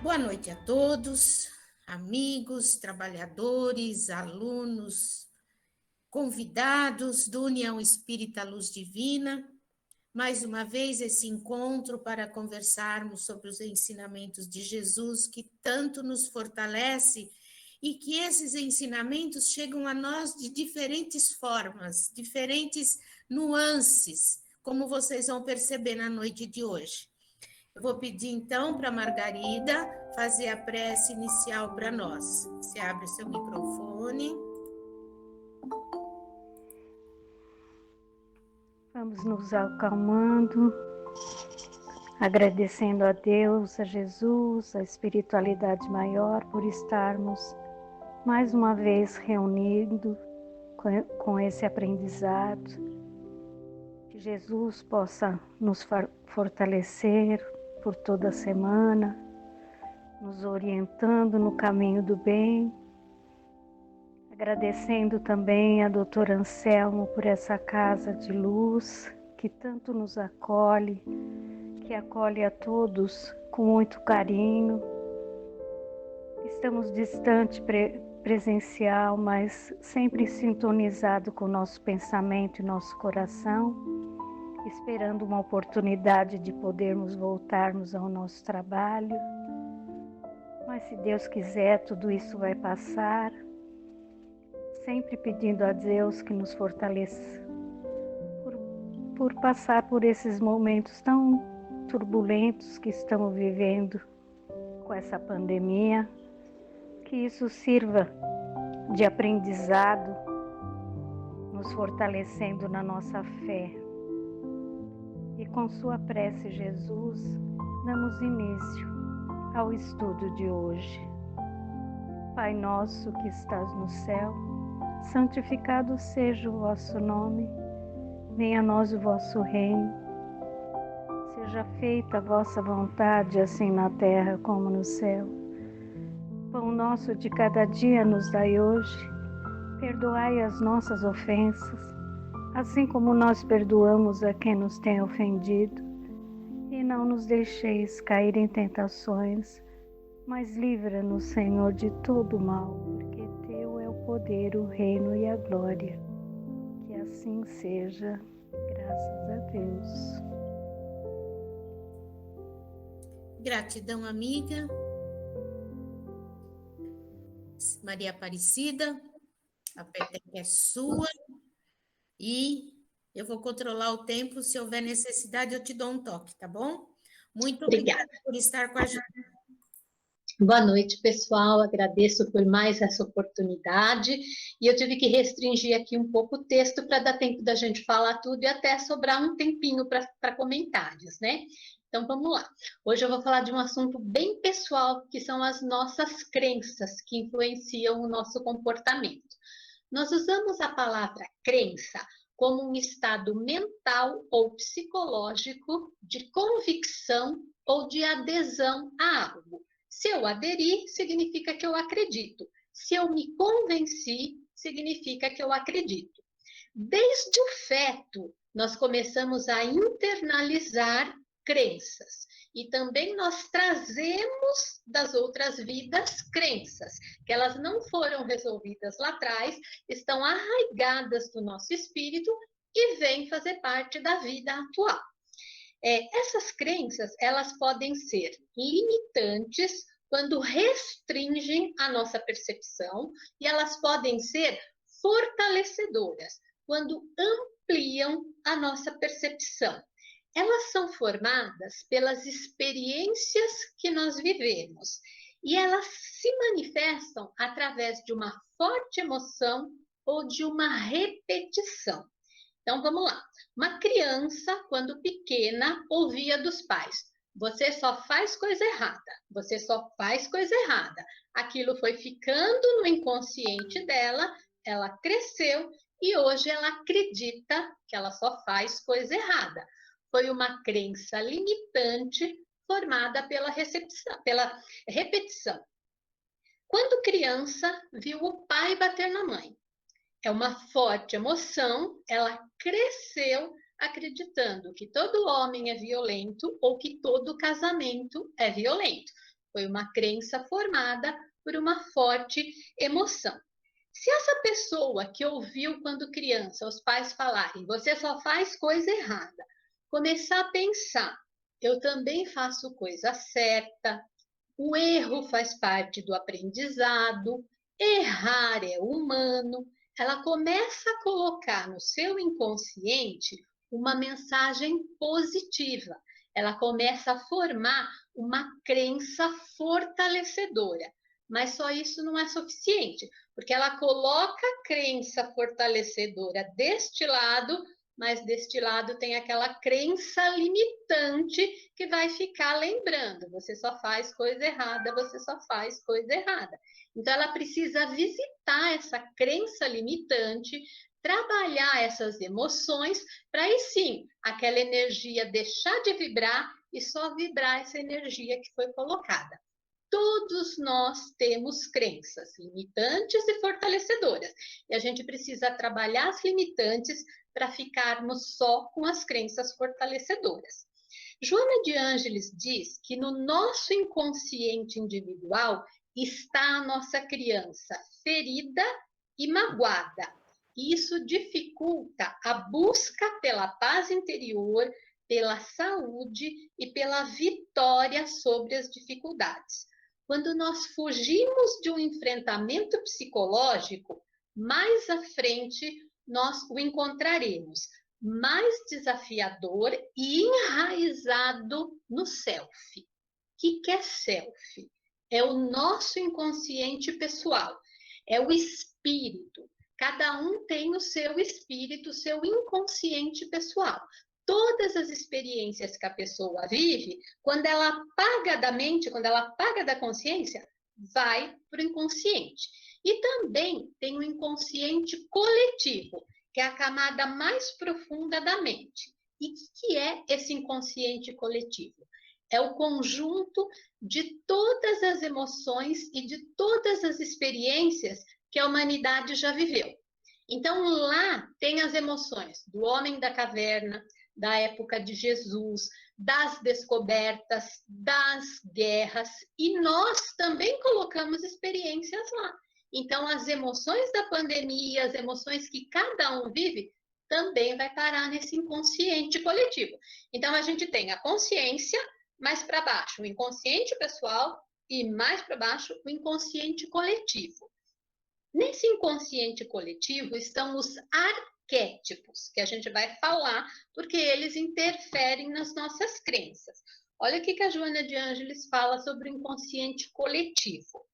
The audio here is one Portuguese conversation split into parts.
Boa noite a todos, amigos, trabalhadores, alunos, convidados do União Espírita Luz Divina. Mais uma vez esse encontro para conversarmos sobre os ensinamentos de Jesus que tanto nos fortalece e que esses ensinamentos chegam a nós de diferentes formas, diferentes nuances, como vocês vão perceber na noite de hoje. Eu vou pedir então para a Margarida fazer a prece inicial para nós. Você abre o seu microfone. Vamos nos acalmando, agradecendo a Deus, a Jesus, a espiritualidade maior por estarmos mais uma vez reunidos com esse aprendizado. Que Jesus possa nos fortalecer por toda a semana, nos orientando no caminho do bem. Agradecendo também a doutora Anselmo por essa casa de luz que tanto nos acolhe, que acolhe a todos com muito carinho. Estamos distante presencial, mas sempre sintonizado com o nosso pensamento e nosso coração, esperando uma oportunidade de podermos voltarmos ao nosso trabalho. Mas se Deus quiser, tudo isso vai passar. Sempre pedindo a Deus que nos fortaleça por passar por esses momentos tão turbulentos que estamos vivendo com essa pandemia, que isso sirva de aprendizado, nos fortalecendo na nossa fé. E com sua prece, Jesus, damos início ao estudo de hoje. Pai nosso que estás no céu, santificado seja o vosso nome, venha a nós o vosso reino, seja feita a vossa vontade, assim na terra como no céu. Pão nosso de cada dia nos dai hoje, perdoai as nossas ofensas, assim como nós perdoamos a quem nos tem ofendido, e não nos deixeis cair em tentações, mas livra-nos, Senhor, de todo mal, porque teu é o poder, o reino e a glória. Que assim seja, graças a Deus. Gratidão, amiga. Maria Aparecida, a peteca é sua. E eu vou controlar o tempo. Se houver necessidade, eu te dou um toque, tá bom? Muito obrigada por estar com a gente. Boa noite, pessoal. Agradeço por mais essa oportunidade. E eu tive que restringir aqui um pouco o texto para dar tempo da gente falar tudo e até sobrar um tempinho para comentários, né? Então vamos lá. Hoje eu vou falar de um assunto bem pessoal, que são as nossas crenças que influenciam o nosso comportamento. Nós usamos a palavra crença como um estado mental ou psicológico de convicção ou de adesão a algo. Se eu aderi, significa que eu acredito. Se eu me convenci, significa que eu acredito. Desde o feto, nós começamos a internalizar crenças. E também nós trazemos das outras vidas crenças, que elas não foram resolvidas lá atrás, estão arraigadas do nosso espírito e vêm fazer parte da vida atual. Essas crenças, elas podem ser limitantes quando restringem a nossa percepção e elas podem ser fortalecedoras quando ampliam a nossa percepção. Elas são formadas pelas experiências que nós vivemos e elas se manifestam através de uma forte emoção ou de uma repetição. Então, vamos lá. Uma criança, quando pequena, ouvia dos pais: você só faz coisa errada, você só faz coisa errada. Aquilo foi ficando no inconsciente dela, ela cresceu e hoje ela acredita que ela só faz coisa errada. Foi uma crença limitante formada pela repetição. Quando criança, viu o pai bater na mãe. É uma forte emoção, ela cresceu acreditando que todo homem é violento ou que todo casamento é violento. Foi uma crença formada por uma forte emoção. Se essa pessoa que ouviu quando criança os pais falarem, você só faz coisa errada, começar a pensar, eu também faço coisa certa, o erro faz parte do aprendizado, errar é humano, ela começa a colocar no seu inconsciente uma mensagem positiva. Ela começa a formar uma crença fortalecedora. Mas só isso não é suficiente, porque ela coloca a crença fortalecedora deste lado, mas deste lado tem aquela crença limitante que vai ficar lembrando, você só faz coisa errada, você só faz coisa errada. Então ela precisa visitar essa crença limitante, trabalhar essas emoções, para aí sim, aquela energia deixar de vibrar e só vibrar essa energia que foi colocada. Todos nós temos crenças limitantes e fortalecedoras. E a gente precisa trabalhar as limitantes para ficarmos só com as crenças fortalecedoras. Joana de Ângeles diz que no nosso inconsciente individual está a nossa criança ferida e magoada. Isso dificulta a busca pela paz interior, pela saúde e pela vitória sobre as dificuldades. Quando nós fugimos de um enfrentamento psicológico, mais à frente nós o encontraremos mais desafiador e enraizado no self. O que é self? É o nosso inconsciente pessoal, é o espírito. Cada um tem o seu espírito, o seu inconsciente pessoal. Todas as experiências que a pessoa vive, quando ela apaga da mente, quando ela apaga da consciência, vai para o inconsciente. E também tem o inconsciente coletivo, que é a camada mais profunda da mente. E o que é esse inconsciente coletivo? É o conjunto de todas as emoções e de todas as experiências que a humanidade já viveu. Então, lá tem as emoções do homem da caverna, da época de Jesus, das descobertas, das guerras, e nós também colocamos experiências lá. Então, as emoções da pandemia, as emoções que cada um vive, também vai parar nesse inconsciente coletivo. Então, a gente tem a consciência, mais para baixo o inconsciente pessoal e mais para baixo o inconsciente coletivo. Nesse inconsciente coletivo estão os arquétipos, que a gente vai falar, porque eles interferem nas nossas crenças. Olha o que a Joana de Ângeles fala sobre o inconsciente coletivo.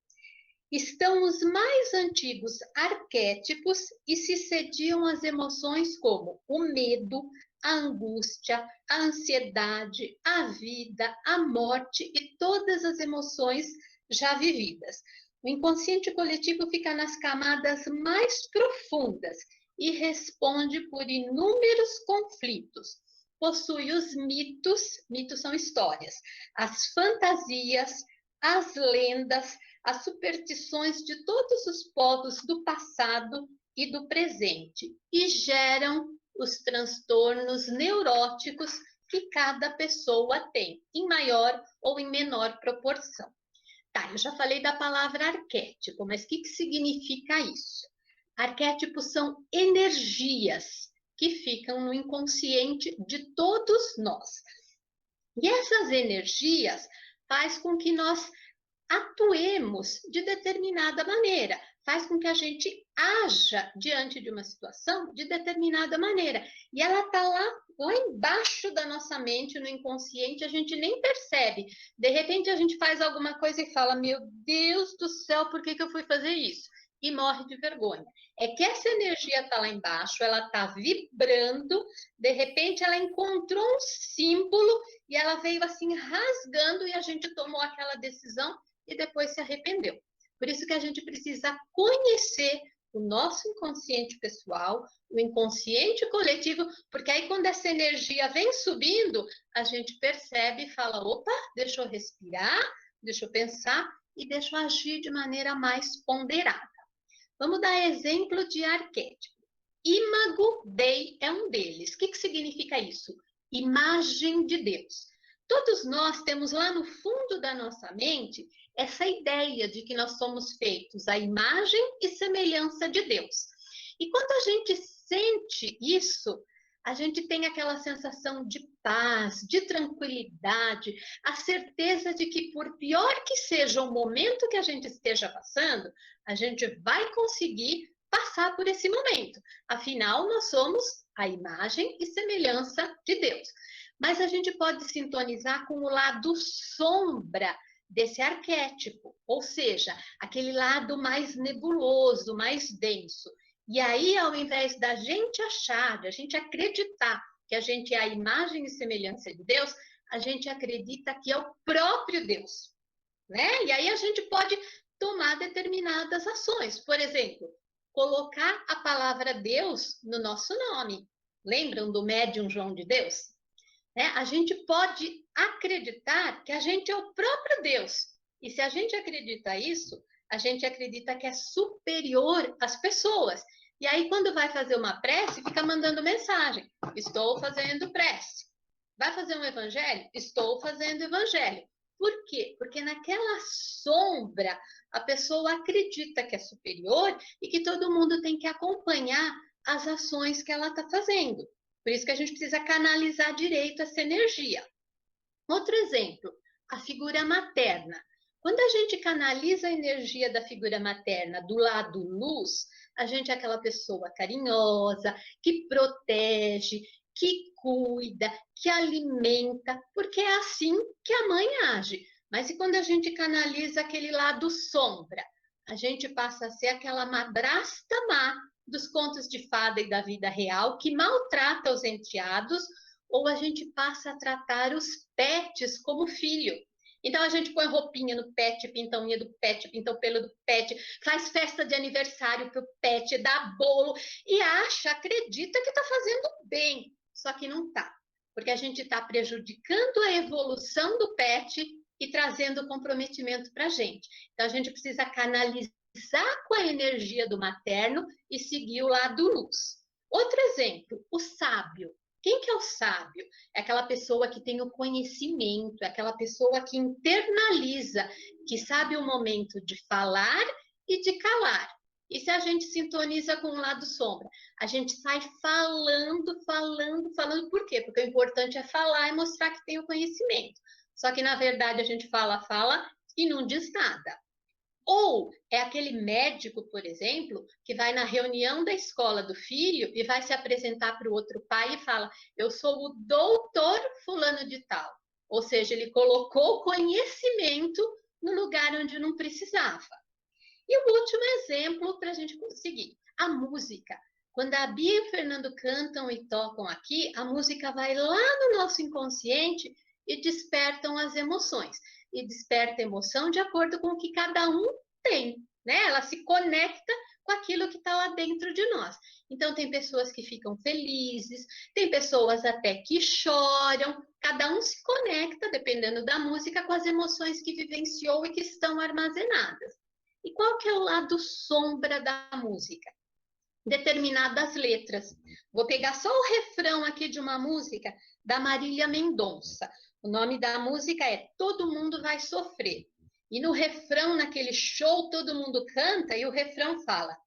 Estão os mais antigos arquétipos e se sediam as emoções como o medo, a angústia, a ansiedade, a vida, a morte e todas as emoções já vividas. O inconsciente coletivo fica nas camadas mais profundas e responde por inúmeros conflitos. Possui os mitos, mitos são histórias, as fantasias, as lendas, as superstições de todos os povos do passado e do presente e geram os transtornos neuróticos que cada pessoa tem, em maior ou em menor proporção. Tá, eu já falei da palavra arquétipo, mas o que significa isso? Arquétipos são energias que ficam no inconsciente de todos nós. E essas energias faz com que nós atuemos de determinada maneira, faz com que a gente haja diante de uma situação de determinada maneira. E ela está lá embaixo da nossa mente, no inconsciente, a gente nem percebe. De repente a gente faz alguma coisa e fala, meu Deus do céu, por que eu fui fazer isso? E morre de vergonha. É que essa energia está lá embaixo, ela está vibrando, de repente ela encontrou um símbolo e ela veio assim rasgando e a gente tomou aquela decisão e depois se arrependeu. Por isso que a gente precisa conhecer o nosso inconsciente pessoal, o inconsciente coletivo, porque aí quando essa energia vem subindo, a gente percebe e fala, opa, deixa eu respirar, deixa eu pensar e deixa eu agir de maneira mais ponderada. Vamos dar exemplo de arquétipo. Imago Dei é um deles. O que significa isso? Imagem de Deus. Todos nós temos lá no fundo da nossa mente essa ideia de que nós somos feitos à imagem e semelhança de Deus. E quando a gente sente isso, a gente tem aquela sensação de paz, de tranquilidade, a certeza de que, por pior que seja o momento que a gente esteja passando, a gente vai conseguir passar por esse momento. Afinal, nós somos a imagem e semelhança de Deus. Mas a gente pode sintonizar com o lado sombra desse arquétipo, ou seja, aquele lado mais nebuloso, mais denso. E aí, ao invés da gente achar, da gente acreditar que a gente é a imagem e semelhança de Deus, a gente acredita que é o próprio Deus, né? E aí a gente pode tomar determinadas ações. Por exemplo, colocar a palavra Deus no nosso nome. Lembram do médium João de Deus? A gente pode acreditar que a gente é o próprio Deus. E se a gente acredita isso, a gente acredita que é superior às pessoas. E aí, quando vai fazer uma prece, fica mandando mensagem. Estou fazendo prece. Vai fazer um evangelho? Estou fazendo evangelho. Por quê? Porque naquela sombra, a pessoa acredita que é superior e que todo mundo tem que acompanhar as ações que ela está fazendo. Por isso que a gente precisa canalizar direito essa energia. Outro exemplo, a figura materna. Quando a gente canaliza a energia da figura materna do lado luz, a gente é aquela pessoa carinhosa, que protege, que cuida, que alimenta, porque é assim que a mãe age. Mas e quando a gente canaliza aquele lado sombra? A gente passa a ser aquela madrasta má dos contos de fada e da vida real, que maltrata os enteados, ou a gente passa a tratar os pets como filho. Então a gente põe roupinha no pet, pinta a unha do pet, pinta o pelo do pet, faz festa de aniversário pro pet, dá bolo e acredita que está fazendo bem. Só que não tá, porque a gente está prejudicando a evolução do pet e trazendo comprometimento para a gente. Então a gente precisa canalizar com a energia do materno e seguir o lado luz. Outro exemplo, o sábio. Quem que é o sábio? É aquela pessoa que tem o conhecimento, é aquela pessoa que internaliza, que sabe o momento de falar e de calar. E se a gente sintoniza com o lado sombra? A gente sai falando. Por quê? Porque o importante é falar e mostrar que tem o conhecimento. Só que, na verdade, a gente fala e não diz nada. Ou é aquele médico, por exemplo, que vai na reunião da escola do filho e vai se apresentar para o outro pai e fala: eu sou o doutor fulano de tal. Ou seja, ele colocou conhecimento no lugar onde não precisava. E o último exemplo para a gente conseguir, a música. Quando a Bia e o Fernando cantam e tocam aqui, a música vai lá no nosso inconsciente e despertam as emoções. E desperta emoção de acordo com o que cada um tem, né? Ela se conecta com aquilo que está lá dentro de nós. Então, tem pessoas que ficam felizes, tem pessoas até que choram, cada um se conecta, dependendo da música, com as emoções que vivenciou e que estão armazenadas. E qual que é o lado sombra da música? Determinadas letras. Vou pegar só o refrão aqui de uma música da Marília Mendonça. O nome da música é Todo Mundo Vai Sofrer. E no refrão, naquele show, todo mundo canta e o refrão fala: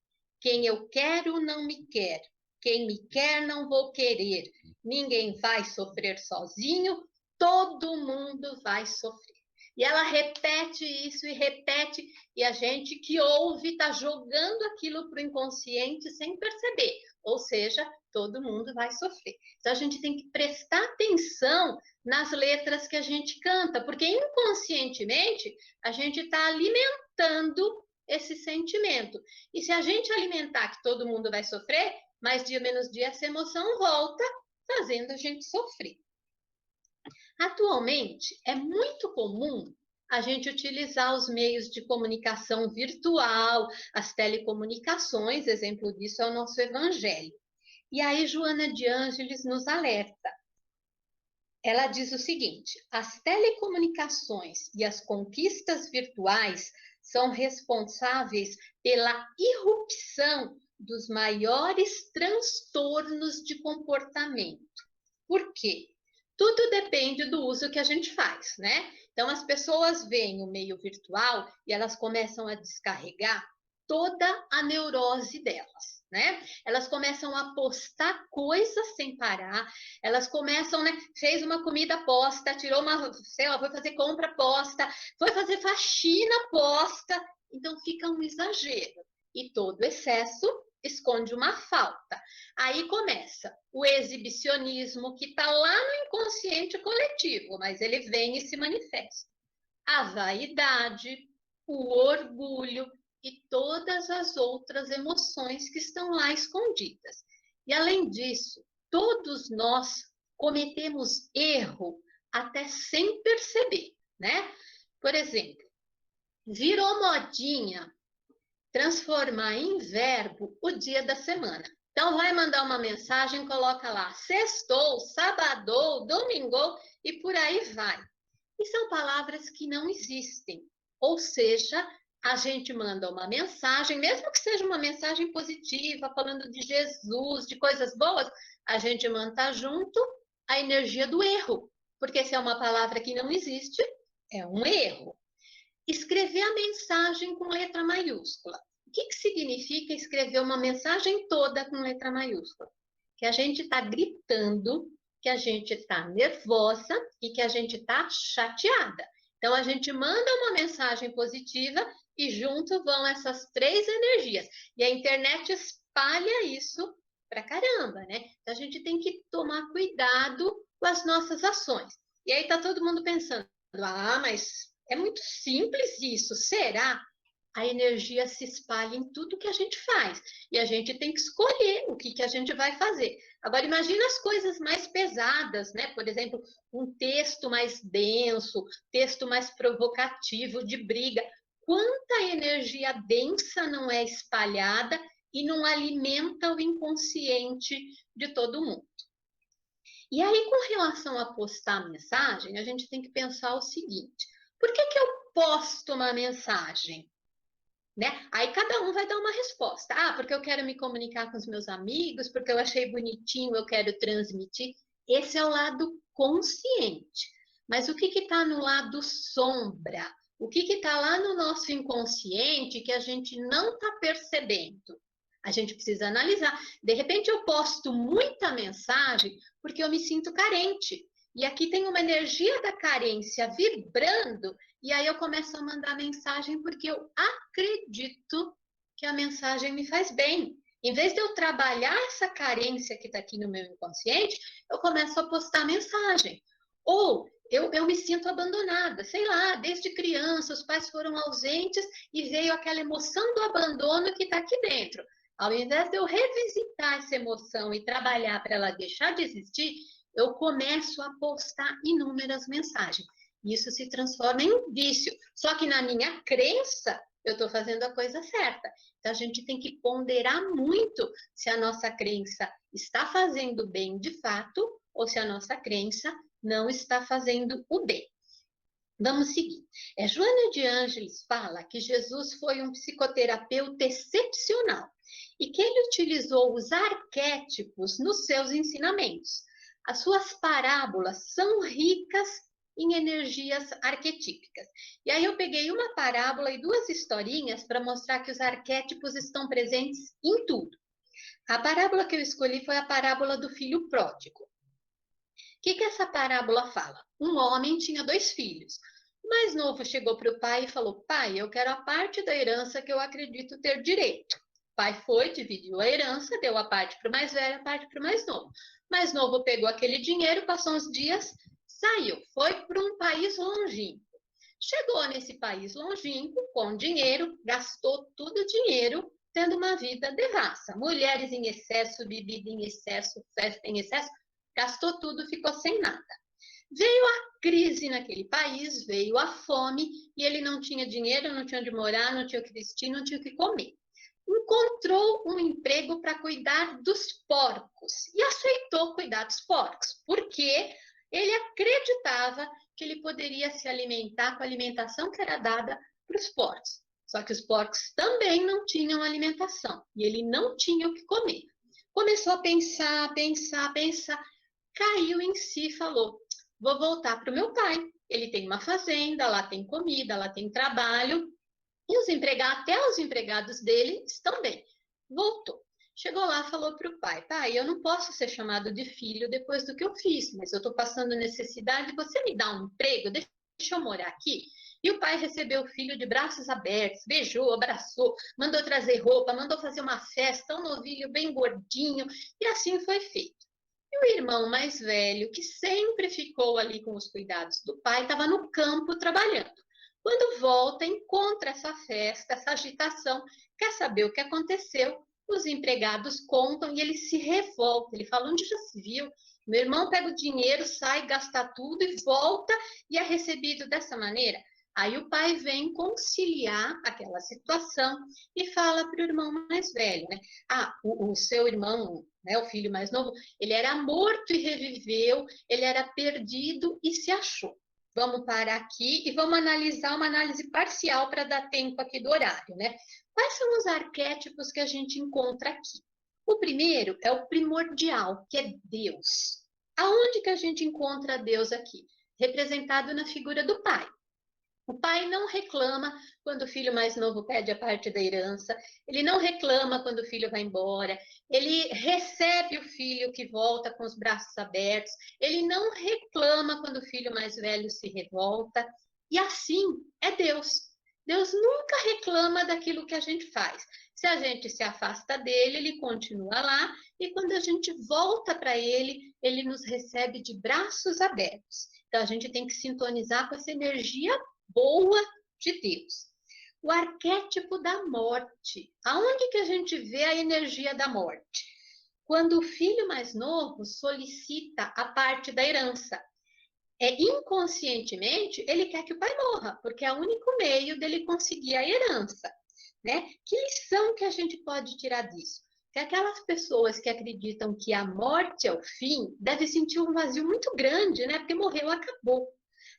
quem eu quero não me quer, quem me quer não vou querer, ninguém vai sofrer sozinho, todo mundo vai sofrer. E ela repete isso e repete, e a gente que ouve está jogando aquilo para o inconsciente sem perceber. Ou seja, todo mundo vai sofrer. Então a gente tem que prestar atenção nas letras que a gente canta, porque inconscientemente a gente está alimentando esse sentimento. E se a gente alimentar que todo mundo vai sofrer, mais dia menos dia essa emoção volta, fazendo a gente sofrer. Atualmente, é muito comum a gente utilizar os meios de comunicação virtual, as telecomunicações, exemplo disso é o nosso evangelho. E aí, Joana de Ângeles nos alerta. Ela diz o seguinte: as telecomunicações e as conquistas virtuais são responsáveis pela irrupção dos maiores transtornos de comportamento. Por quê? Tudo depende do uso que a gente faz, né? Então, as pessoas veem o meio virtual e elas começam a descarregar toda a neurose delas, né? Elas começam a postar coisas sem parar, elas começam, né? Fez uma comida, posta, tirou uma, sei lá, foi fazer compra, posta, foi fazer faxina, posta. Então, fica um exagero. E todo excesso esconde uma falta. Aí começa o exibicionismo, que está lá no inconsciente coletivo, mas ele vem e se manifesta. A vaidade, o orgulho e todas as outras emoções que estão lá escondidas. E além disso, todos nós cometemos erro até sem perceber, né? Por exemplo, virou modinha transformar em verbo o dia da semana. Então, vai mandar uma mensagem, coloca lá sextou, sabadou, domingou e por aí vai. E são palavras que não existem. Ou seja, a gente manda uma mensagem, mesmo que seja uma mensagem positiva, falando de Jesus, de coisas boas, a gente manda junto a energia do erro. Porque se é uma palavra que não existe, é um erro. Escrever a mensagem com letra maiúscula. O que significa escrever uma mensagem toda com letra maiúscula? Que a gente está gritando, que a gente está nervosa e que a gente está chateada. Então, a gente manda uma mensagem positiva e junto vão essas três energias. E a internet espalha isso pra caramba, né? Então, a gente tem que tomar cuidado com as nossas ações. E aí tá todo mundo pensando, mas é muito simples isso, será? A energia se espalha em tudo que a gente faz. E a gente tem que escolher o que a gente vai fazer. Agora, imagina as coisas mais pesadas, né? Por exemplo, um texto mais denso, texto mais provocativo, de briga. Quanta energia densa não é espalhada e não alimenta o inconsciente de todo mundo. E aí, com relação a postar mensagem, a gente tem que pensar o seguinte: por que eu posto uma mensagem? Né? Aí cada um vai dar uma resposta. Ah, porque eu quero me comunicar com os meus amigos, porque eu achei bonitinho, eu quero transmitir. Esse é o lado consciente. Mas o que está no lado sombra? O que está lá no nosso inconsciente que a gente não está percebendo? A gente precisa analisar. De repente eu posto muita mensagem porque eu me sinto carente. E aqui tem uma energia da carência vibrando, e aí eu começo a mandar mensagem porque eu acredito que a mensagem me faz bem. Em vez de eu trabalhar essa carência que está aqui no meu inconsciente, eu começo a postar mensagem. Ou eu me sinto abandonada, sei lá, desde criança, os pais foram ausentes e veio aquela emoção do abandono que está aqui dentro. Ao invés de eu revisitar essa emoção e trabalhar para ela deixar de existir, eu começo a postar inúmeras mensagens. Isso se transforma em um vício. Só que na minha crença, eu estou fazendo a coisa certa. Então, a gente tem que ponderar muito se a nossa crença está fazendo bem de fato ou se a nossa crença não está fazendo o bem. Vamos seguir. Joana de Ângeles fala que Jesus foi um psicoterapeuta excepcional e que ele utilizou os arquétipos nos seus ensinamentos. As suas parábolas são ricas em energias arquetípicas. E aí eu peguei uma parábola e duas historinhas para mostrar que os arquétipos estão presentes em tudo. A parábola que eu escolhi foi a parábola do filho pródigo. O que essa parábola fala? Um homem tinha 2 filhos. O mais novo chegou para o pai e falou: pai, eu quero a parte da herança que eu acredito ter direito. O pai foi, dividiu a herança, deu a parte para o mais velho, a parte para o mais novo. O mais novo pegou aquele dinheiro, passou uns dias, saiu, foi para um país longínquo. Chegou nesse país longínquo, com dinheiro, gastou todo o dinheiro, tendo uma vida devassa. Mulheres em excesso, bebida em excesso, festa em excesso, gastou tudo, ficou sem nada. Veio a crise naquele país, veio a fome, e ele não tinha dinheiro, não tinha onde morar, não tinha o que vestir, não tinha o que comer. Encontrou um emprego para cuidar dos porcos e aceitou cuidar dos porcos, porque ele acreditava que ele poderia se alimentar com a alimentação que era dada para os porcos. Só que os porcos também não tinham alimentação e ele não tinha o que comer. Começou a pensar, caiu em si e falou: vou voltar para o meu pai. Ele tem uma fazenda, lá tem comida, lá tem trabalho, e até os empregados dele estão bem. Voltou. Chegou lá, falou para o pai: pai, eu não posso ser chamado de filho depois do que eu fiz, mas eu estou passando necessidade, você me dá um emprego? Deixa eu morar aqui. E o pai recebeu o filho de braços abertos, beijou, abraçou, mandou trazer roupa, mandou fazer uma festa, um novilho bem gordinho, e assim foi feito. E o irmão mais velho, que sempre ficou ali com os cuidados do pai, estava no campo trabalhando. Quando volta, encontra essa festa, essa agitação, quer saber o que aconteceu? Os empregados contam e ele se revolta. Ele fala: onde já se viu? Meu irmão pega o dinheiro, sai, gasta tudo e volta e é recebido dessa maneira. Aí o pai vem conciliar aquela situação e fala para o irmão mais velho, né? O seu irmão, né, o filho mais novo, ele era morto e reviveu, ele era perdido e se achou. Vamos parar aqui e vamos analisar uma análise parcial para dar tempo aqui do horário, né? Quais são os arquétipos que a gente encontra aqui? O primeiro é o primordial, que é Deus. Aonde que a gente encontra Deus aqui? Representado na figura do pai. O pai não reclama quando o filho mais novo pede a parte da herança, ele não reclama quando o filho vai embora, ele recebe o filho que volta com os braços abertos, ele não reclama quando o filho mais velho se revolta, e assim é Deus. Deus nunca reclama daquilo que a gente faz. Se a gente se afasta dele, ele continua lá, e quando a gente volta para ele, ele nos recebe de braços abertos. Então a gente tem que sintonizar com essa energia boa de Deus. O arquétipo da morte. Aonde que a gente vê a energia da morte? Quando o filho mais novo solicita a parte da herança. Inconscientemente, ele quer que o pai morra, porque é o único meio dele conseguir a herança, né? Que lição que a gente pode tirar disso? Que aquelas pessoas que acreditam que a morte é o fim, devem sentir um vazio muito grande, né? Porque morreu, acabou.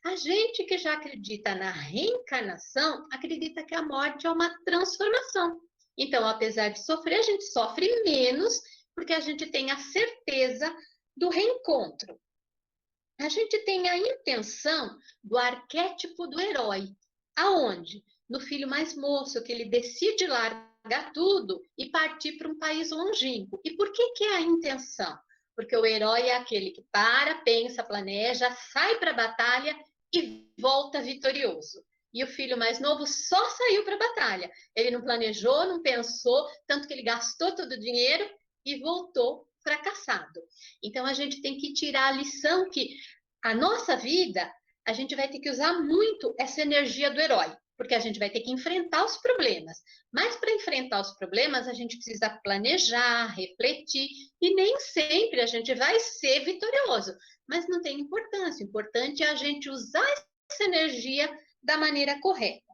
A gente que já acredita na reencarnação, acredita que a morte é uma transformação. Então, apesar de sofrer, a gente sofre menos, porque a gente tem a certeza do reencontro. A gente tem a intenção do arquétipo do herói. Aonde? No filho mais moço, que ele decide largar tudo e partir para um país longínquo. E por que é a intenção? Porque o herói é aquele que para, pensa, planeja, sai para a batalha e volta vitorioso. E o filho mais novo só saiu para a batalha. Ele não planejou, não pensou, tanto que ele gastou todo o dinheiro e voltou fracassado. Então a gente tem que tirar a lição que a nossa vida, a gente vai ter que usar muito essa energia do herói, porque a gente vai ter que enfrentar os problemas. Mas para enfrentar os problemas, a gente precisa planejar, refletir, e nem sempre a gente vai ser vitorioso. Mas não tem importância. O importante é a gente usar essa energia da maneira correta.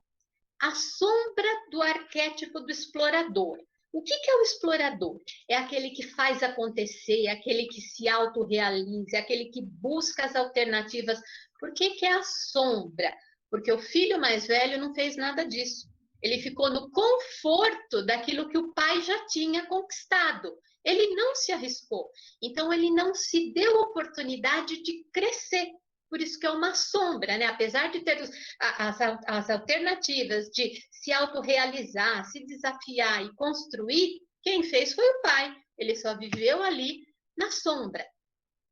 A sombra do arquétipo do explorador. O que é o explorador? É aquele que faz acontecer, é aquele que se autorrealiza, é aquele que busca as alternativas. Por que é a sombra? Porque o filho mais velho não fez nada disso. Ele ficou no conforto daquilo que o pai já tinha conquistado. Ele não se arriscou. Então, ele não se deu oportunidade de crescer. Por isso que é uma sombra, né? Apesar de ter as alternativas de se autorrealizar, se desafiar e construir, quem fez foi o pai. Ele só viveu ali na sombra.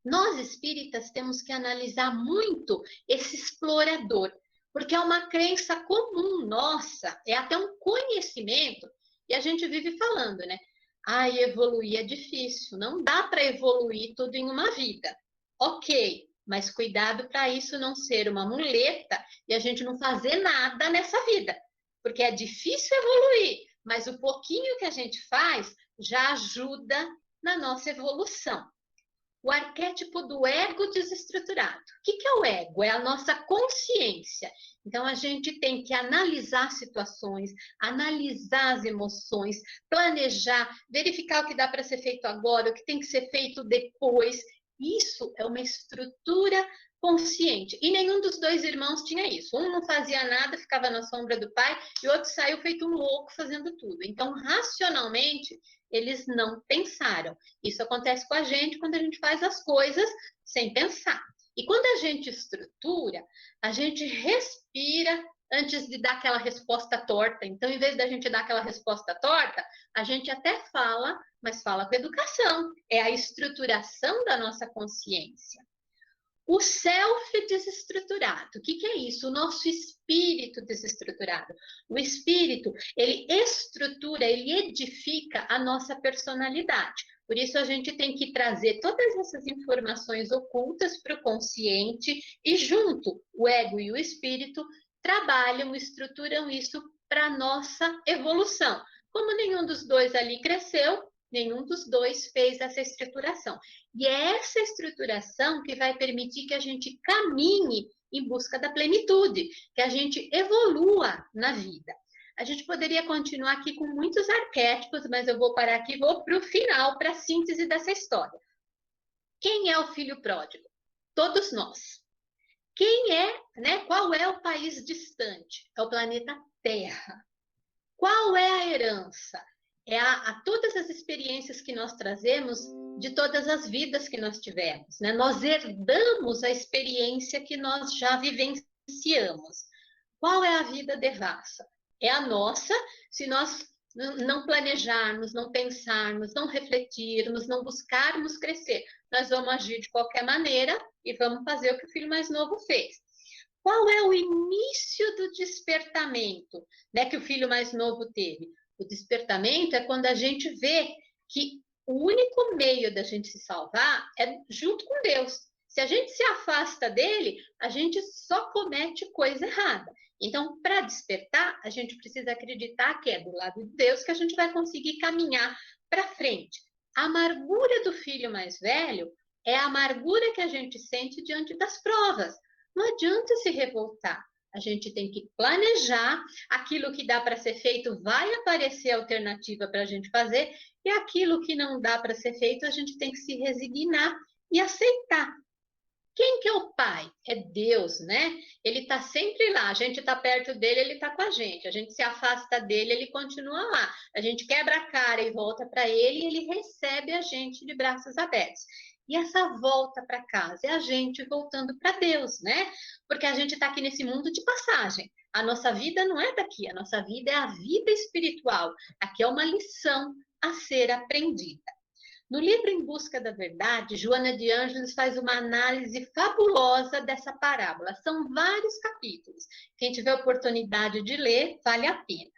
Nós espíritas temos que analisar muito esse explorador, porque é uma crença comum nossa, é até um conhecimento, e a gente vive falando, né? Evoluir é difícil, não dá para evoluir tudo em uma vida. Ok, mas cuidado para isso não ser uma muleta e a gente não fazer nada nessa vida, porque é difícil evoluir, mas o pouquinho que a gente faz já ajuda na nossa evolução. O arquétipo do ego desestruturado. O que é o ego? É a nossa consciência. Então, a gente tem que analisar situações, analisar as emoções, planejar, verificar o que dá para ser feito agora, o que tem que ser feito depois. Isso é uma estrutura consciente. E nenhum dos dois irmãos tinha isso. Um não fazia nada, ficava na sombra do pai, e o outro saiu feito um louco fazendo tudo. Então, racionalmente, eles não pensaram. Isso acontece com a gente quando a gente faz as coisas sem pensar. E quando a gente estrutura, a gente respira antes de dar aquela resposta torta. Então, em vez da gente dar aquela resposta torta, a gente até fala, mas fala com educação. É a estruturação da nossa consciência. O self desestruturado, o que é isso? O nosso espírito desestruturado. O espírito, ele estrutura, ele edifica a nossa personalidade. Por isso, a gente tem que trazer todas essas informações ocultas para o consciente e junto, o ego e o espírito trabalham, estruturam isso para a nossa evolução. Como nenhum dos dois ali cresceu, nenhum dos dois fez essa estruturação. E é essa estruturação que vai permitir que a gente caminhe em busca da plenitude, que a gente evolua na vida. A gente poderia continuar aqui com muitos arquétipos, mas eu vou parar aqui e vou para o final, para a síntese dessa história. Quem é o filho pródigo? Todos nós. Quem é, né? Qual é o país distante? É o planeta Terra. Qual é a herança? É a todas as experiências que nós trazemos de todas as vidas que nós tivemos, né? Nós herdamos a experiência que nós já vivenciamos. Qual é a vida devassa? É a nossa, se nós não planejarmos, não pensarmos, não refletirmos, não buscarmos crescer, nós vamos agir de qualquer maneira e vamos fazer o que o filho mais novo fez. Qual é o início do despertamento, né, que o filho mais novo teve? O despertamento é quando a gente vê que o único meio da gente se salvar é junto com Deus. Se a gente se afasta dele, a gente só comete coisa errada. Então, para despertar, a gente precisa acreditar que é do lado de Deus que a gente vai conseguir caminhar para frente. A amargura do filho mais velho é a amargura que a gente sente diante das provas. Não adianta se revoltar. A gente tem que planejar, aquilo que dá para ser feito vai aparecer alternativa para a gente fazer, e aquilo que não dá para ser feito, a gente tem que se resignar e aceitar. Quem que é o pai? É Deus, né? Ele está sempre lá, a gente está perto dele, ele está com a gente se afasta dele, ele continua lá. A gente quebra a cara e volta para ele, e ele recebe a gente de braços abertos. E essa volta para casa é a gente voltando para Deus, né? Porque a gente está aqui nesse mundo de passagem. A nossa vida não é daqui, a nossa vida é a vida espiritual. Aqui é uma lição a ser aprendida. No livro Em Busca da Verdade, Joana de Ângeles faz uma análise fabulosa dessa parábola. São vários capítulos. Quem tiver oportunidade de ler, vale a pena.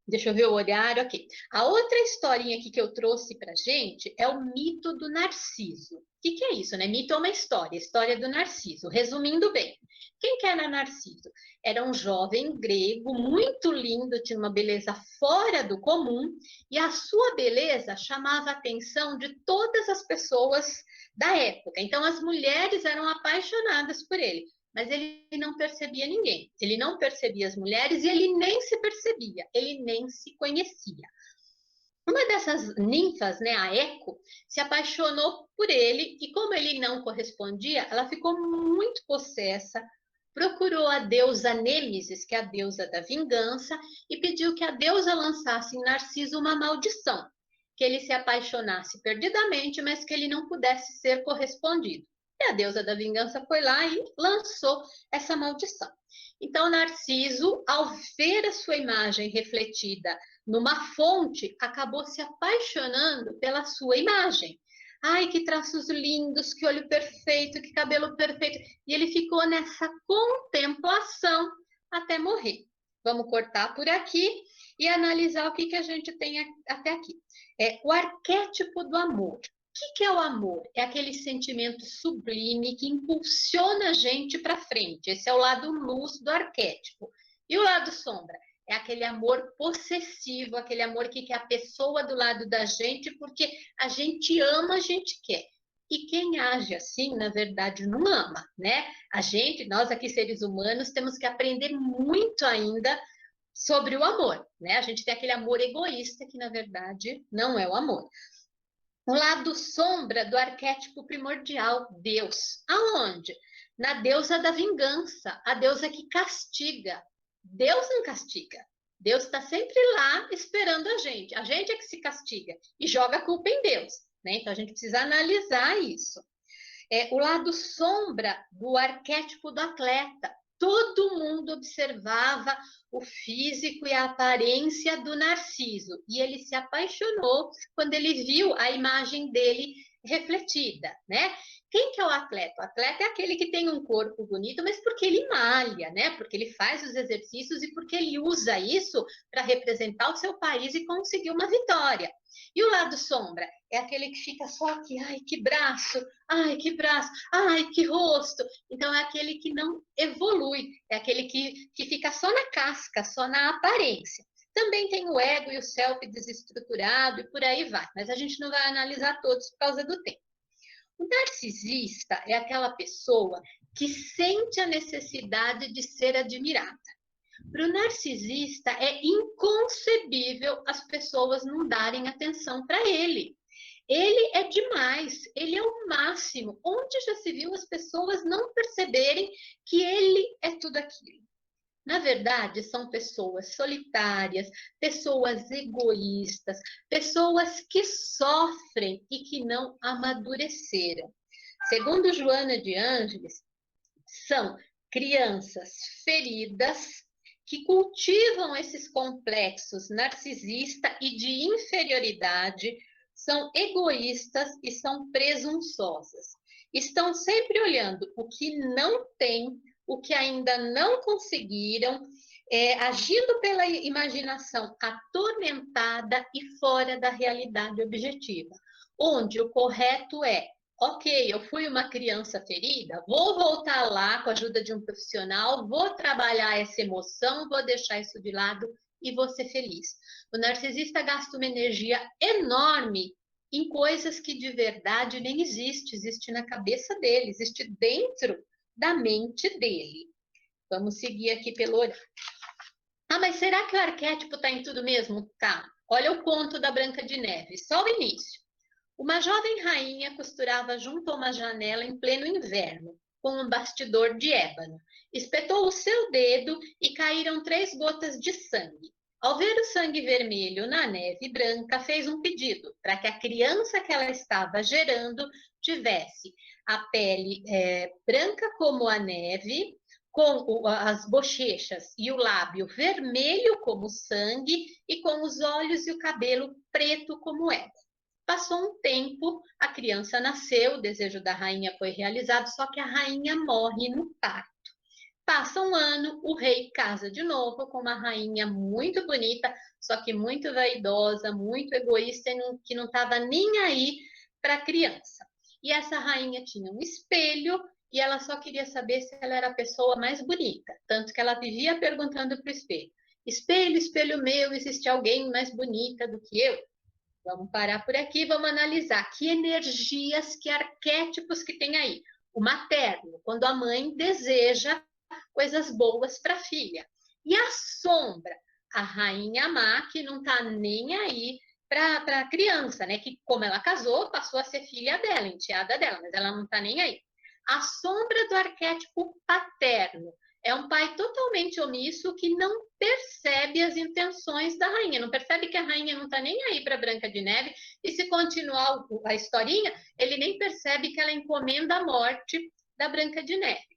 Deixa eu ver o horário aqui. A outra historinha aqui que eu trouxe para gente é o mito do Narciso. O que é isso, né? Mito é uma história, história do Narciso. Resumindo bem, quem que era Narciso? Era um jovem grego, muito lindo, tinha uma beleza fora do comum, e a sua beleza chamava a atenção de todas as pessoas da época. Então, as mulheres eram apaixonadas por ele. Mas ele não percebia ninguém, ele não percebia as mulheres e ele nem se percebia, ele nem se conhecia. Uma dessas ninfas, né, a Eco, se apaixonou por ele e como ele não correspondia, ela ficou muito possessa, procurou a deusa Nêmesis, que é a deusa da vingança, e pediu que a deusa lançasse em Narciso uma maldição, que ele se apaixonasse perdidamente, mas que ele não pudesse ser correspondido. E a deusa da vingança foi lá e lançou essa maldição. Então, Narciso, ao ver a sua imagem refletida numa fonte, acabou se apaixonando pela sua imagem. Ai, que traços lindos, que olho perfeito, que cabelo perfeito. E ele ficou nessa contemplação até morrer. Vamos cortar por aqui e analisar o que a gente tem até aqui. O arquétipo do amor. O que é o amor? É aquele sentimento sublime que impulsiona a gente para frente. Esse é o lado luz do arquétipo. E o lado sombra? É aquele amor possessivo, aquele amor que quer a pessoa do lado da gente, porque a gente ama, a gente quer. E quem age assim, na verdade, não ama, né? Nós aqui seres humanos, temos que aprender muito ainda sobre o amor, né? A gente tem aquele amor egoísta que, na verdade, não é o amor. O lado sombra do arquétipo primordial, Deus. Aonde? Na deusa da vingança, a deusa que castiga. Deus não castiga. Deus está sempre lá esperando a gente. A gente é que se castiga e joga a culpa em Deus, né? Então a gente precisa analisar isso. o lado sombra do arquétipo do atleta. Todo mundo observava o físico e a aparência do Narciso, e ele se apaixonou quando ele viu a imagem dele refletida, né? Quem que é o atleta? O atleta é aquele que tem um corpo bonito, mas porque ele malha, né? Porque ele faz os exercícios e porque ele usa isso para representar o seu país e conseguir uma vitória. E o lado sombra é aquele que fica só aqui, ai, que braço, ai, que braço, ai, que rosto. Então, é aquele que não evolui, é aquele que fica só na casca, só na aparência. Também tem o ego e o self desestruturado e por aí vai, mas a gente não vai analisar todos por causa do tempo. O narcisista é aquela pessoa que sente a necessidade de ser admirada. Para o narcisista, é inconcebível as pessoas não darem atenção para ele. Ele é demais, ele é o máximo. Onde já se viu as pessoas não perceberem que ele é tudo aquilo? Na verdade, são pessoas solitárias, pessoas egoístas, pessoas que sofrem e que não amadureceram. Segundo Joana de Ângeles, são crianças feridas que cultivam esses complexos narcisista e de inferioridade, são egoístas e são presunçosas. Estão sempre olhando o que não tem, o que ainda não conseguiram, agindo pela imaginação atormentada e fora da realidade objetiva, onde o correto é: ok, eu fui uma criança ferida, vou voltar lá com a ajuda de um profissional, vou trabalhar essa emoção, vou deixar isso de lado e vou ser feliz. O narcisista gasta uma energia enorme em coisas que de verdade nem existe na cabeça dele, existe dentro da mente dele. Vamos seguir aqui pelo horário. Ah, mas será que o arquétipo está em tudo mesmo? Tá. Olha o conto da Branca de Neve, só o início. Uma jovem rainha costurava junto a uma janela em pleno inverno, com um bastidor de ébano. Espetou o seu dedo e caíram 3 gotas de sangue. Ao ver o sangue vermelho na neve branca, fez um pedido para que a criança que ela estava gerando tivesse a pele branca como a neve, com as bochechas e o lábio vermelho como sangue e com os olhos e o cabelo preto como ébano. Passou um tempo, a criança nasceu, o desejo da rainha foi realizado, só que a rainha morre no parto. Passa um ano, o rei casa de novo com uma rainha muito bonita, só que muito vaidosa, muito egoísta, que não estava nem aí para a criança. E essa rainha tinha um espelho e ela só queria saber se ela era a pessoa mais bonita, tanto que ela vivia perguntando para o espelho: espelho, espelho meu, existe alguém mais bonita do que eu? Vamos parar por aqui, vamos analisar que energias, que arquétipos que tem aí. O materno, quando a mãe deseja coisas boas para a filha. E a sombra, a rainha má, que não está nem aí para a criança, né? Que como ela casou, passou a ser filha dela, enteada dela, mas ela não está nem aí. A sombra do arquétipo paterno é um pai totalmente omisso que não percebe as intenções da rainha, não percebe que a rainha não está nem aí para Branca de Neve, e se continuar a historinha, ele nem percebe que ela encomenda a morte da Branca de Neve.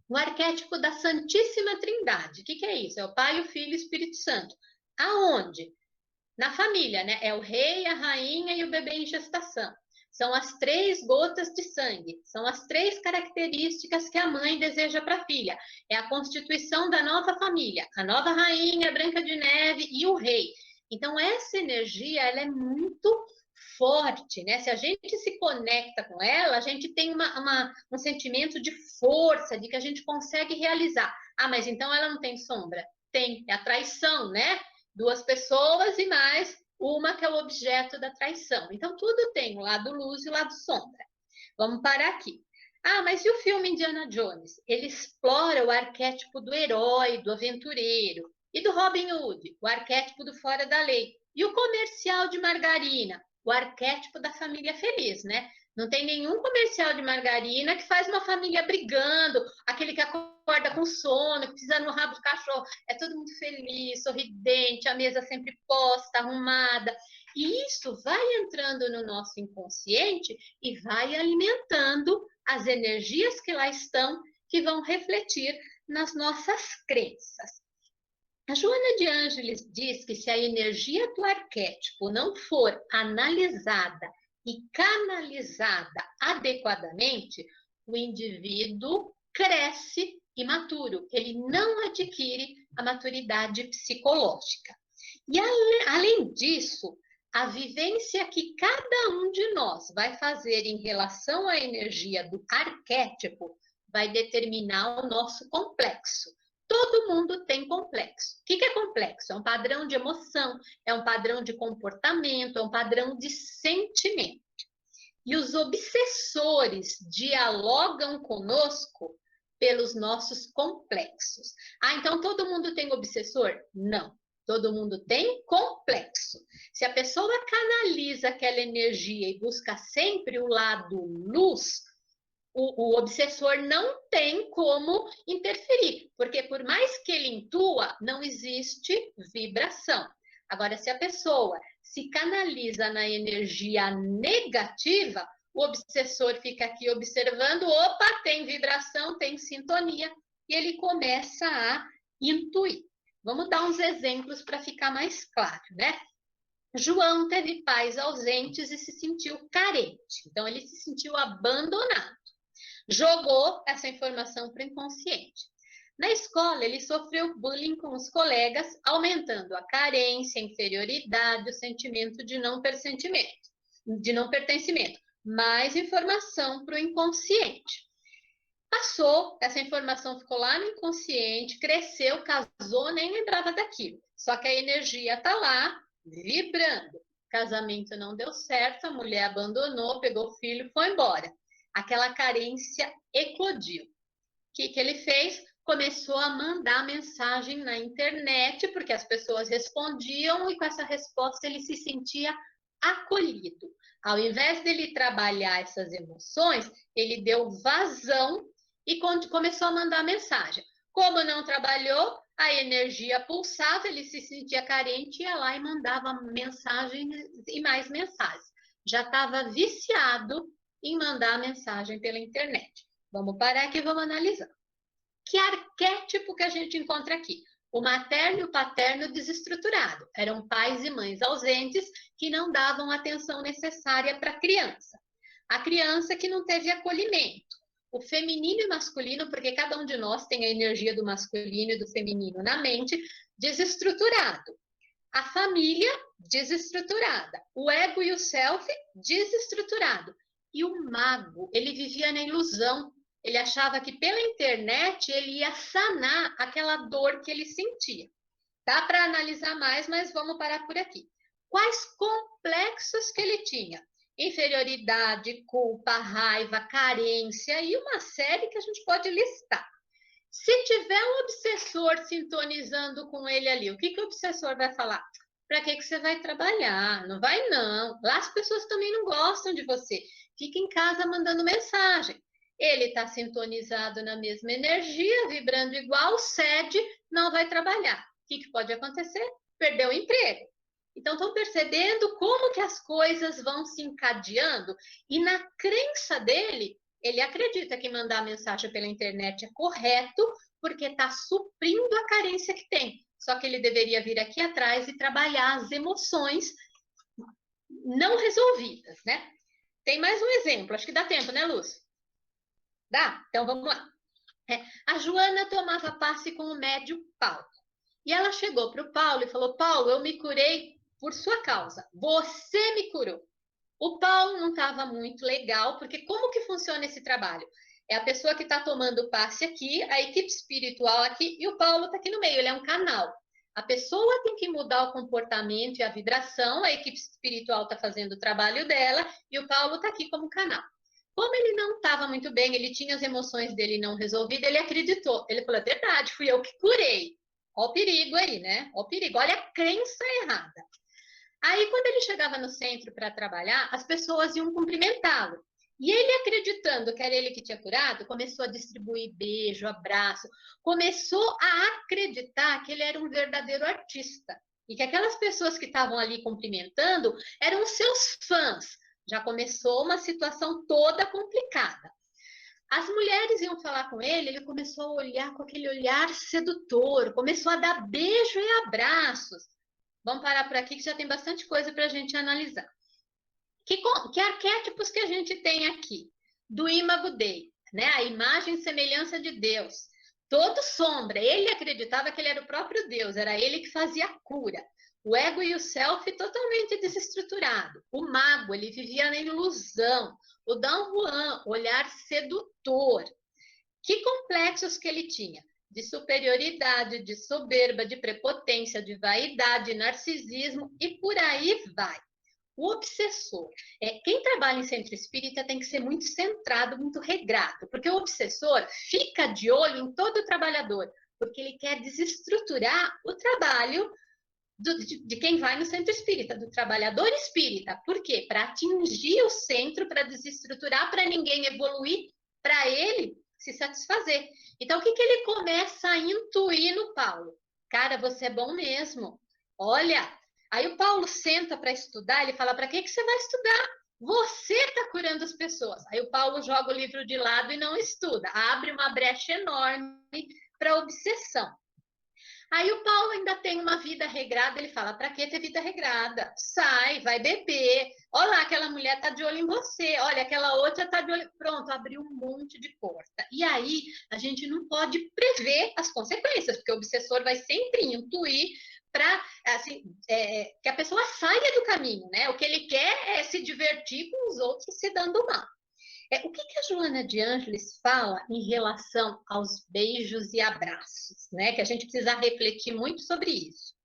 O arquétipo da Santíssima Trindade, o que é isso? É o Pai, o Filho e o Espírito Santo. Aonde? Na família, né? É o rei, a rainha e o bebê em gestação. São as 3 gotas de sangue, são as 3 características que a mãe deseja para a filha. É a constituição da nova família, a nova rainha, Branca de Neve e o rei. Então, essa energia, ela é muito forte, né? Se a gente se conecta com ela, a gente tem um sentimento de força, de que a gente consegue realizar. Ah, mas então ela não tem sombra? Tem, é a traição, né? 2 pessoas e mais uma que é o objeto da traição. Então, tudo tem o lado luz e o lado sombra. Vamos parar aqui. Ah, mas e o filme Indiana Jones? Ele explora o arquétipo do herói, do aventureiro. E do Robin Hood, o arquétipo do fora da lei. E o comercial de margarina, o arquétipo da família feliz, né? Não tem nenhum comercial de margarina que faz uma família brigando, aquele que acorda com sono, que pisa no rabo do cachorro. É todo mundo feliz, sorridente, a mesa sempre posta, arrumada. E isso vai entrando no nosso inconsciente e vai alimentando as energias que lá estão, que vão refletir nas nossas crenças. A Joana de Ângeles diz que se a energia do arquétipo não for analisada e canalizada adequadamente, o indivíduo cresce imaturo, ele não adquire a maturidade psicológica. E além disso, a vivência que cada um de nós vai fazer em relação à energia do arquétipo vai determinar o nosso complexo. Todo mundo tem complexo. O que é complexo? É um padrão de emoção, é um padrão de comportamento, é um padrão de sentimento. E os obsessores dialogam conosco pelos nossos complexos. Ah, então todo mundo tem obsessor? Não. Todo mundo tem complexo. Se a pessoa canaliza aquela energia e busca sempre o lado luz, o obsessor não tem como interferir, porque por mais que ele intua, não existe vibração. Agora, se a pessoa se canaliza na energia negativa, o obsessor fica aqui observando, opa, tem vibração, tem sintonia, e ele começa a intuir. Vamos dar uns exemplos para ficar mais claro, né? João teve pais ausentes e se sentiu carente, então ele se sentiu abandonado. Jogou essa informação para o inconsciente. Na escola, ele sofreu bullying com os colegas, aumentando a carência, a inferioridade, o sentimento de não pertencimento. Mais informação para o inconsciente. Passou, essa informação ficou lá no inconsciente, cresceu, casou, nem lembrava daquilo. Só que a energia está lá, vibrando. O casamento não deu certo, a mulher abandonou, pegou o filho e foi embora. Aquela carência eclodiu. O que ele fez? Começou a mandar mensagem na internet, porque as pessoas respondiam e com essa resposta ele se sentia acolhido. Ao invés dele trabalhar essas emoções, ele deu vazão e começou a mandar mensagem. Como não trabalhou, a energia pulsava, ele se sentia carente, ia lá e mandava mensagens e mais mensagens. Já estava viciado em mandar mensagem pela internet. Vamos parar aqui e vamos analisar. Que arquétipo que a gente encontra aqui? O materno e o paterno desestruturado. Eram pais e mães ausentes que não davam a atenção necessária para a criança. A criança que não teve acolhimento. O feminino e masculino, porque cada um de nós tem a energia do masculino e do feminino na mente, desestruturado. A família, desestruturada. O ego e o self, desestruturado. E o mago, ele vivia na ilusão. Ele achava que pela internet ele ia sanar aquela dor que ele sentia. Dá para analisar mais, mas vamos parar por aqui. Quais complexos que ele tinha? Inferioridade, culpa, raiva, carência e uma série que a gente pode listar. Se tiver um obsessor sintonizando com ele ali, o que o obsessor vai falar? Para que você vai trabalhar? Não vai não. Lá as pessoas também não gostam de você. Fica em casa mandando mensagem. Ele está sintonizado na mesma energia, vibrando igual, cede, não vai trabalhar. O que pode acontecer? Perder o emprego. Então, estão percebendo como que as coisas vão se encadeando? E na crença dele, ele acredita que mandar mensagem pela internet é correto, porque está suprindo a carência que tem. Só que ele deveria vir aqui atrás e trabalhar as emoções não resolvidas, né? Tem mais um exemplo, acho que dá tempo, né, Luz? Dá? Então, vamos lá. A Joana tomava passe com o médium Paulo. E ela chegou para o Paulo e falou, Paulo, eu me curei por sua causa. Você me curou. O Paulo não estava muito legal, porque como que funciona esse trabalho? É a pessoa que está tomando o passe aqui, a equipe espiritual aqui, e o Paulo está aqui no meio, ele é um canal. A pessoa tem que mudar o comportamento e a vibração, a equipe espiritual está fazendo o trabalho dela, e o Paulo está aqui como canal. Como ele não estava muito bem, ele tinha as emoções dele não resolvidas, ele acreditou. Ele falou, é verdade, fui eu que curei. Olha o perigo aí, né? Olha o perigo, olha a crença errada. Aí, quando ele chegava no centro para trabalhar, as pessoas iam cumprimentá-lo. E ele, acreditando que era ele que tinha curado, começou a distribuir beijo, abraço, começou a acreditar que ele era um verdadeiro artista e que aquelas pessoas que estavam ali cumprimentando eram seus fãs. Já começou uma situação toda complicada. As mulheres iam falar com ele, ele começou a olhar com aquele olhar sedutor, começou a dar beijo e abraços. Vamos parar por aqui que já tem bastante coisa para a gente analisar. Que arquétipos que a gente tem aqui? Do Imago Dei, né? A imagem e semelhança de Deus. Todo sombra, ele acreditava que ele era o próprio Deus, era ele que fazia a cura. O ego e o self totalmente desestruturado. O mago, ele vivia na ilusão. O Dom Juan, olhar sedutor. Que complexos que ele tinha? De superioridade, de soberba, de prepotência, de vaidade, narcisismo e por aí vai. O obsessor. Quem trabalha em centro espírita tem que ser muito centrado, muito regrado, porque o obsessor fica de olho em todo o trabalhador, porque ele quer desestruturar o trabalho de quem vai no centro espírita, do trabalhador espírita. Por quê? Para atingir o centro, para desestruturar, para ninguém evoluir, para ele se satisfazer. Então, o que ele começa a intuir no Paulo? Cara, você é bom mesmo. Olha, aí o Paulo senta para estudar, ele fala, para que você vai estudar? Você está curando as pessoas. Aí o Paulo joga o livro de lado e não estuda. Abre uma brecha enorme para a obsessão. Aí o Paulo ainda tem uma vida regrada, ele fala, para que ter vida regrada? Sai, vai beber. Olha lá, aquela mulher está de olho em você. Olha, aquela outra está de olho... Pronto, abriu um monte de porta. E aí, a gente não pode prever as consequências, porque o obsessor vai sempre intuir para assim, que a pessoa saia do caminho, né? O que ele quer é se divertir com os outros se dando mal. O que a Joana de Ângeles fala em relação aos beijos e abraços, né? Que a gente precisa refletir muito sobre isso.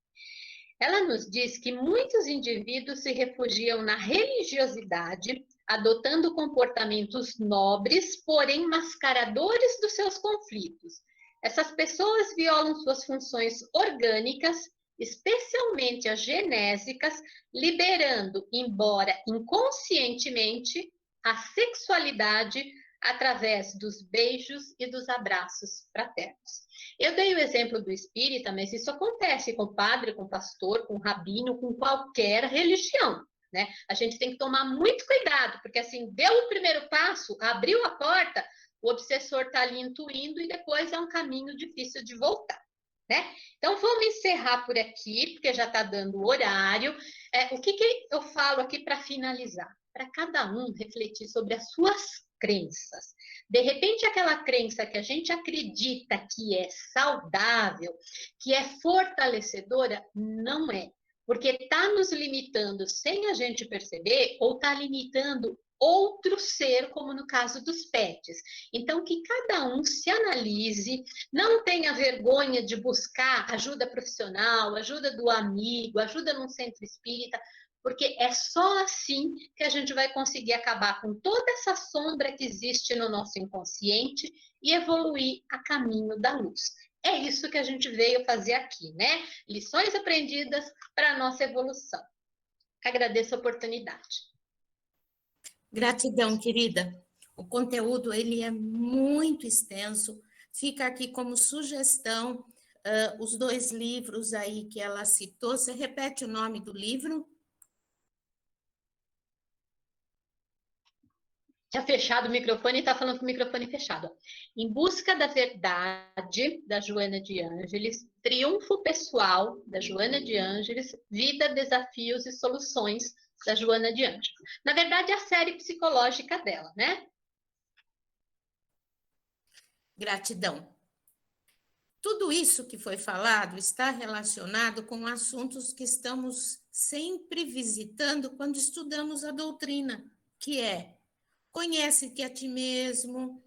Ela nos diz que muitos indivíduos se refugiam na religiosidade, adotando comportamentos nobres, porém mascaradores dos seus conflitos. Essas pessoas violam suas funções orgânicas, especialmente as genésicas, liberando, embora inconscientemente, a sexualidade através dos beijos e dos abraços fraternos. Eu dei o exemplo do espírita, mas isso acontece com padre, com pastor, com rabino, com qualquer religião, né? A gente tem que tomar muito cuidado, porque assim, deu o primeiro passo, abriu a porta, o obsessor está ali intuindo e depois é um caminho difícil de voltar, né? Então, vamos encerrar por aqui, porque já está dando o horário. O que eu falo aqui para finalizar? Para cada um refletir sobre as suas crenças. De repente, aquela crença que a gente acredita que é saudável, que é fortalecedora, não é. Porque está nos limitando sem a gente perceber, ou está limitando outro ser, como no caso dos pets. Então, que cada um se analise, não tenha vergonha de buscar ajuda profissional, ajuda do amigo, ajuda num centro espírita, porque é só assim que a gente vai conseguir acabar com toda essa sombra que existe no nosso inconsciente e evoluir a caminho da luz. É isso que a gente veio fazer aqui, né? Lições aprendidas para a nossa evolução. Agradeço a oportunidade. Gratidão, querida. O conteúdo ele é muito extenso. Fica aqui como sugestão os 2 livros aí que ela citou. Você repete o nome do livro? Tinha fechado o microfone e está falando com o microfone fechado. Em Busca da Verdade, da Joana de Ângeles. Triunfo Pessoal, da Joana de Ângeles. Vida, Desafios e Soluções, da Joana de Ângeles. Na verdade, é a série psicológica dela, né? Gratidão. Tudo isso que foi falado está relacionado com assuntos que estamos sempre visitando quando estudamos a doutrina, que é conhece-te a ti mesmo,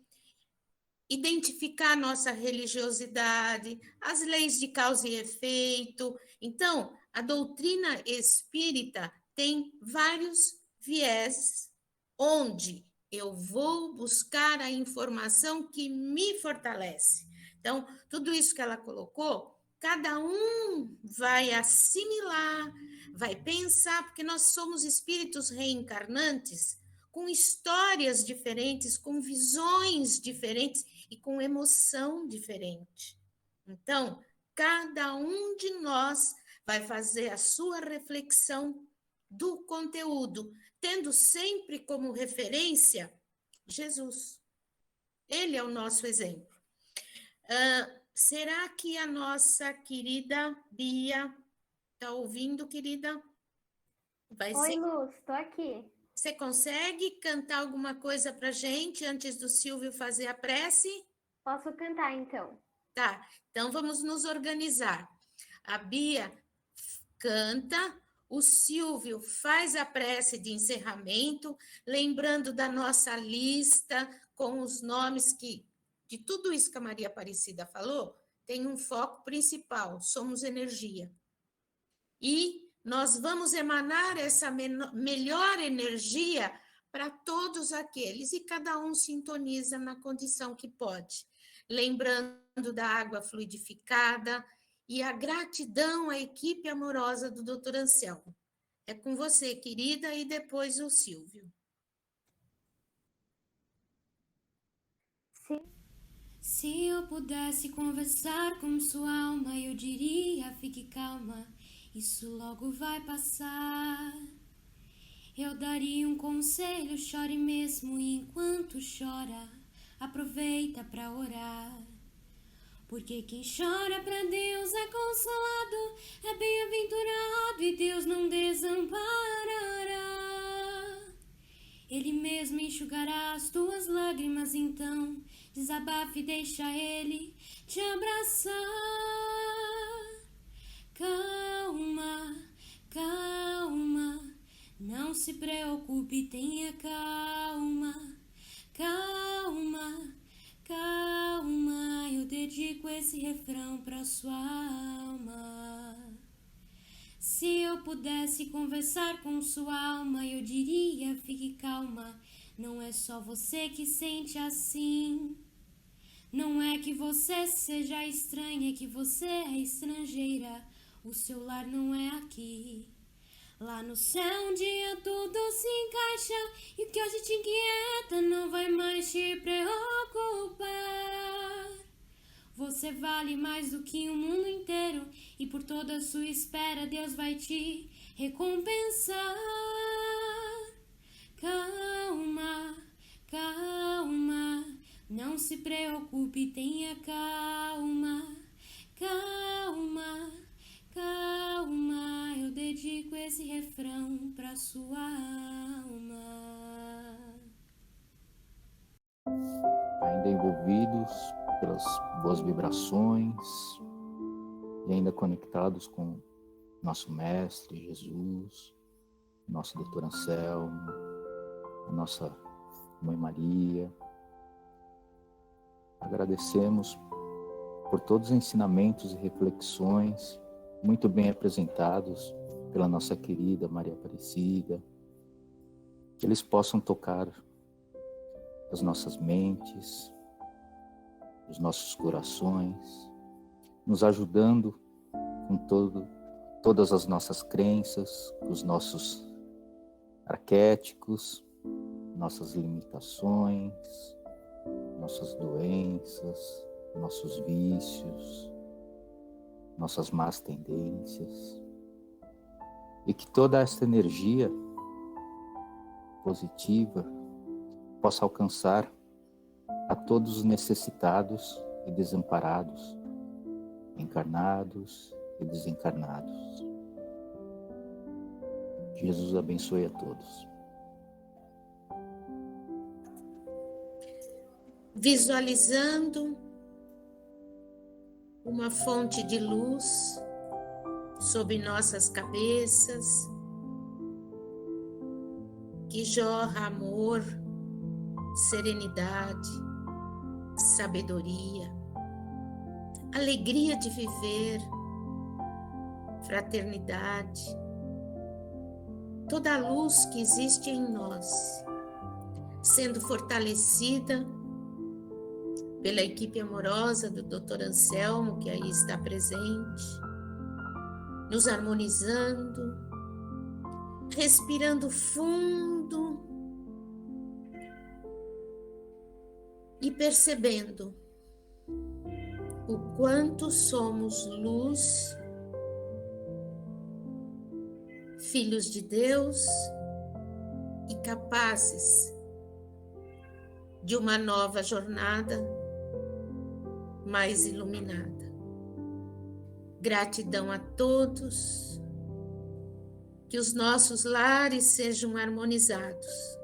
identificar nossa religiosidade, as leis de causa e efeito. Então, a doutrina espírita tem vários viés onde eu vou buscar a informação que me fortalece. Então, tudo isso que ela colocou, cada um vai assimilar, vai pensar, porque nós somos espíritos reencarnantes com histórias diferentes, com visões diferentes e com emoção diferente. Então, cada um de nós vai fazer a sua reflexão do conteúdo, tendo sempre como referência Jesus. Ele é o nosso exemplo. Será que a nossa querida Bia está ouvindo, querida? Oi, Luz, estou aqui. Você consegue cantar alguma coisa para a gente antes do Silvio fazer a prece? Posso cantar, então. Tá, então vamos nos organizar. A Bia canta, o Silvio faz a prece de encerramento, lembrando da nossa lista com os nomes de tudo isso que a Maria Aparecida falou, tem um foco principal, somos energia. E nós vamos emanar essa melhor energia para todos aqueles, e cada um sintoniza na condição que pode. Lembrando da água fluidificada e a gratidão à equipe amorosa do Dr. Anselmo. É com você, querida, e depois o Silvio. Sim. Se eu pudesse conversar com sua alma, eu diria, fique calma, isso logo vai passar. Eu daria um conselho, chore mesmo, e enquanto chora, aproveita para orar. Porque quem chora para Deus é consolado, é bem-aventurado e Deus não desamparará. Ele mesmo enxugará as tuas lágrimas, então desabafe e deixa Ele te abraçar. Calma, calma, não se preocupe, tenha calma. Calma, calma, eu dedico esse refrão pra sua alma. Se eu pudesse conversar com sua alma, eu diria, fique calma, não é só você que sente assim. Não é que você seja estranha, é que você é estrangeira, o seu lar não é aqui. Lá no céu um dia tudo se encaixa, e o que hoje te inquieta não vai mais te preocupar. Você vale mais do que o mundo inteiro, e por toda a sua espera Deus vai te recompensar. Calma, calma, não se preocupe, tenha calma. Calma, calma, eu dedico esse refrão pra sua alma. Ainda envolvidos pelas boas vibrações e ainda conectados com nosso Mestre Jesus, nosso Dr. Anselmo, a nossa Mãe Maria. Agradecemos por todos os ensinamentos e reflexões muito bem apresentados pela nossa querida Maria Aparecida, que eles possam tocar as nossas mentes, os nossos corações, nos ajudando com todas as nossas crenças, os nossos arquétipos, nossas limitações, nossas doenças, nossos vícios, nossas más tendências, e que toda essa energia positiva possa alcançar a todos os necessitados e desamparados, encarnados e desencarnados. Jesus abençoe a todos. Visualizando uma fonte de luz sobre nossas cabeças, que jorra amor, serenidade, sabedoria, alegria de viver, fraternidade, toda a luz que existe em nós, sendo fortalecida pela equipe amorosa do Dr. Anselmo, que aí está presente, nos harmonizando, respirando fundo e percebendo o quanto somos luz, filhos de Deus e capazes de uma nova jornada mais iluminada. Gratidão a todos, que os nossos lares sejam harmonizados.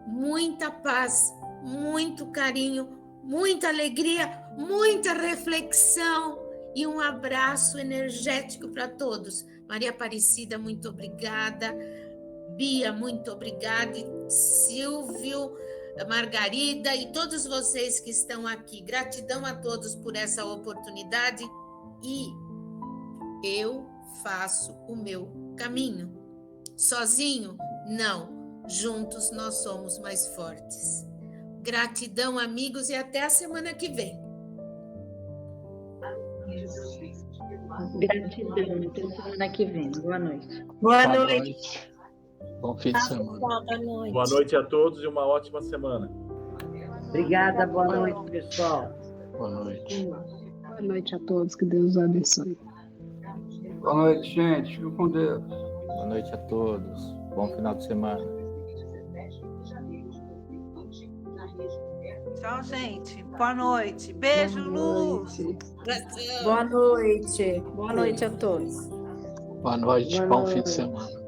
Muita paz, muito carinho, muita alegria, muita reflexão e um abraço energético para todos. Maria Aparecida, muito obrigada. Bia, muito obrigada. E Silvio, Margarida e todos vocês que estão aqui. Gratidão a todos por essa oportunidade e eu faço o meu caminho. Sozinho? Não. Juntos nós somos mais fortes. Gratidão, amigos, e até a semana que vem. Gratidão, até semana que vem. Boa noite. Boa noite. Bom fim de semana. Boa noite. Boa noite a todos e uma ótima semana. Obrigada, boa noite, pessoal. Boa noite. Boa noite a todos, que Deus os abençoe. Boa noite, gente. Fico com Deus. Boa noite a todos. Bom final de semana. Tchau, gente. Boa noite. Beijo, Luz. Gratidão. Boa noite. Boa noite a todos. Boa noite. Bom fim de semana.